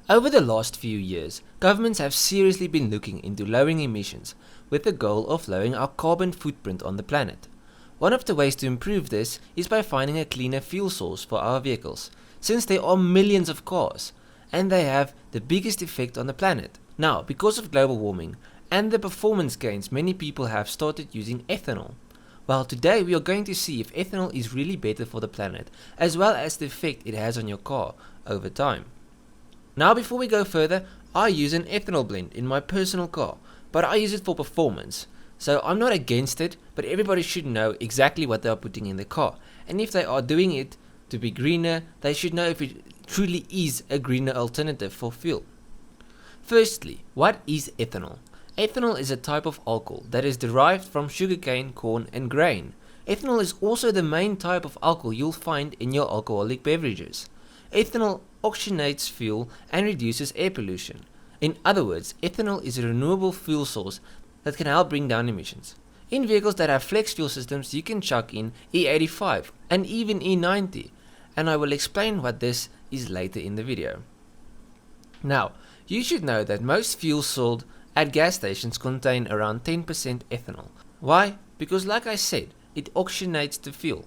Over the last few years, governments have seriously been looking into lowering emissions with the goal of lowering our carbon footprint on the planet. One of the ways to improve this is by finding a cleaner fuel source for our vehicles, since there are millions of cars, and they have the biggest effect on the planet. Now, because of global warming and the performance gains, many people have started using ethanol. Well, today we are going to see if ethanol is really better for the planet, as well as the effect it has on your car over time. Now, before we go further, I use an ethanol blend in my personal car, but I use it for performance. So I'm not against it, but everybody should know exactly what they are putting in the car. And if they are doing it to be greener, they should know if it truly is a greener alternative for fuel. Firstly, what is ethanol? Ethanol is a type of alcohol that is derived from sugarcane, corn and grain. Ethanol is also the main type of alcohol you'll find in your alcoholic beverages. Ethanol oxygenates fuel and reduces air pollution. In other words, ethanol is a renewable fuel source that can help bring down emissions. In vehicles that have flex fuel systems, you can chuck in E85 and even E90, and I will explain what this is later in the video. Now, you should know that most fuels sold at gas stations contain around 10% ethanol. Why? Because like I said, it oxygenates the fuel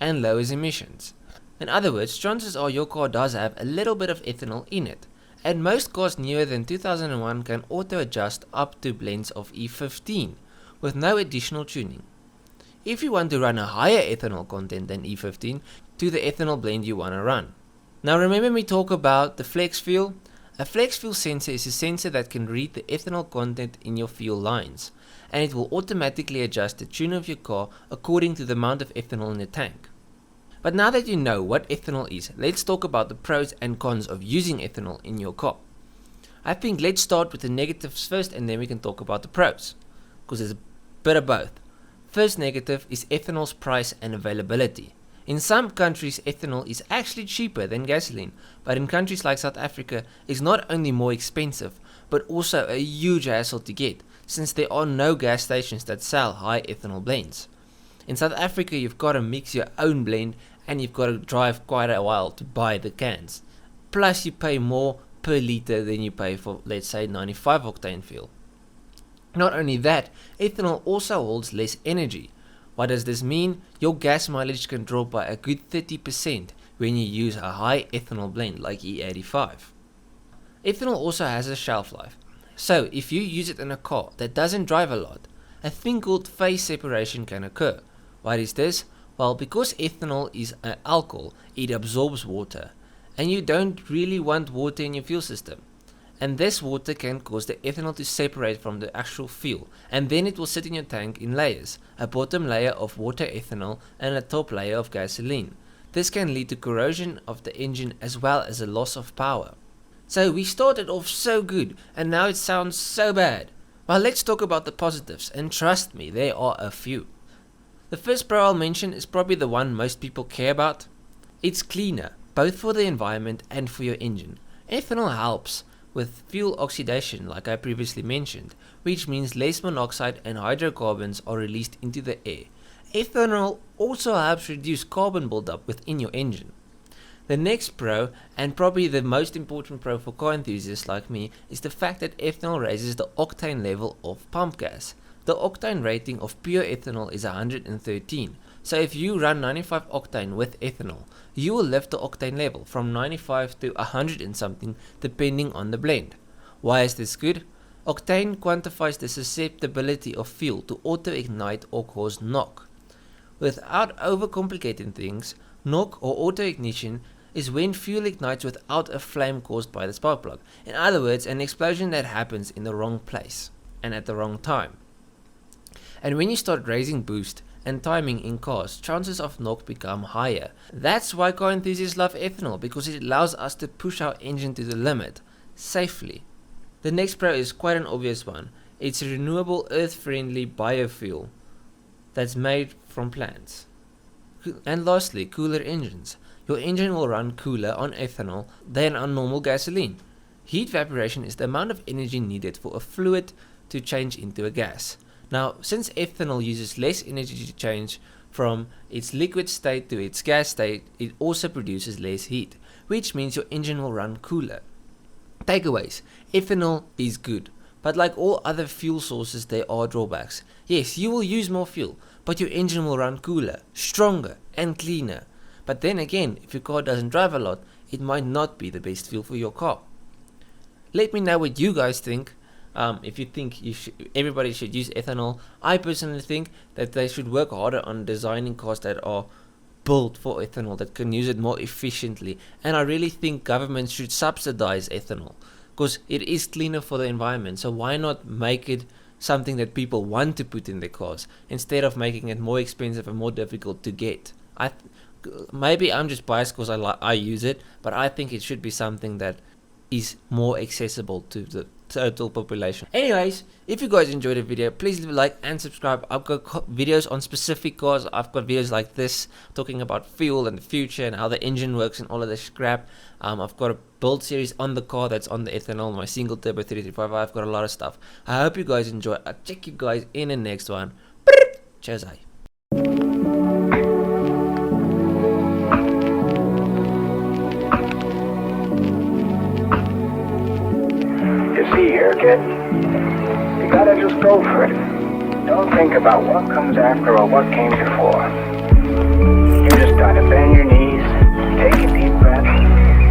and lowers emissions. In other words, chances are your car does have a little bit of ethanol in it, and most cars newer than 2001 can auto-adjust up to blends of E15 with no additional tuning. If you want to run a higher ethanol content than E15, to the ethanol blend you want to run. Now remember me talk about the flex fuel? A flex fuel sensor is a sensor that can read the ethanol content in your fuel lines, and it will automatically adjust the tune of your car according to the amount of ethanol in the tank. But now that you know what ethanol is, let's talk about the pros and cons of using ethanol in your car. I think let's start with the negatives first and then we can talk about the pros, because there's a bit of both. First negative is ethanol's price and availability. In some countries, ethanol is actually cheaper than gasoline, but in countries like South Africa, it's not only more expensive, but also a huge hassle to get, since there are no gas stations that sell high ethanol blends. In South Africa, you've got to mix your own blend and you've got to drive quite a while to buy the cans. Plus, you pay more per liter than you pay for, let's say, 95 octane fuel. Not only that, ethanol also holds less energy. What does this mean? Your gas mileage can drop by a good 30% when you use a high ethanol blend like E85. Ethanol also has a shelf life. So, if you use it in a car that doesn't drive a lot, a thing called phase separation can occur. What is this? Well, because ethanol is an alcohol, it absorbs water, and you don't really want water in your fuel system. And this water can cause the ethanol to separate from the actual fuel, and then it will sit in your tank in layers, a bottom layer of water ethanol and a top layer of gasoline. This can lead to corrosion of the engine as well as a loss of power. So we started off so good, and now it sounds so bad. Well, let's talk about the positives, and trust me, there are a few. The first pro I'll mention is probably the one most people care about. It's cleaner, both for the environment and for your engine. Ethanol helps with fuel oxidation, like I previously mentioned, which means less monoxide and hydrocarbons are released into the air. Ethanol also helps reduce carbon buildup within your engine. The next pro, and probably the most important pro for car enthusiasts like me, is the fact that ethanol raises the octane level of pump gas. The octane rating of pure ethanol is 113, so if you run 95 octane with ethanol, you will lift the octane level from 95 to 100 and something depending on the blend. Why is this good? Octane quantifies the susceptibility of fuel to auto-ignite or cause knock. Without overcomplicating things, knock or auto-ignition is when fuel ignites without a flame caused by the spark plug. In other words, an explosion that happens in the wrong place and at the wrong time. And when you start raising boost and timing in cars, chances of knock become higher. That's why car enthusiasts love ethanol, because it allows us to push our engine to the limit, safely. The next pro is quite an obvious one. It's a renewable earth-friendly biofuel that's made from plants. And lastly, cooler engines. Your engine will run cooler on ethanol than on normal gasoline. Heat evaporation is the amount of energy needed for a fluid to change into a gas. Now, since ethanol uses less energy to change from its liquid state to its gas state, it also produces less heat, which means your engine will run cooler. Takeaways. Ethanol is good, but like all other fuel sources, there are drawbacks. Yes, you will use more fuel, but your engine will run cooler, stronger, and cleaner. But then again, if your car doesn't drive a lot, it might not be the best fuel for your car. Let me know what you guys think. If you think everybody should use ethanol, I personally think that they should work harder on designing cars that are built for ethanol, that can use it more efficiently. And I really think governments should subsidize ethanol because it is cleaner for the environment. So why not make it something that people want to put in their cars instead of making it more expensive and more difficult to get? Maybe I'm just biased because I use it, but I think it should be something that is more accessible to the total population. Anyways, if you guys enjoyed the video, please leave a like and subscribe. I've got videos on specific cars. I've got videos like this talking about fuel and the future and how the engine works and all of this crap. I've got a build series on the car that's on the ethanol, my single turbo 335. I've got a lot of stuff. I hope you guys enjoy. I'll check you guys in the next one. Cheers. See here, kid. You gotta just go for it. Don't think about what comes after or what came before. You just gotta bend your knees, take a deep breath,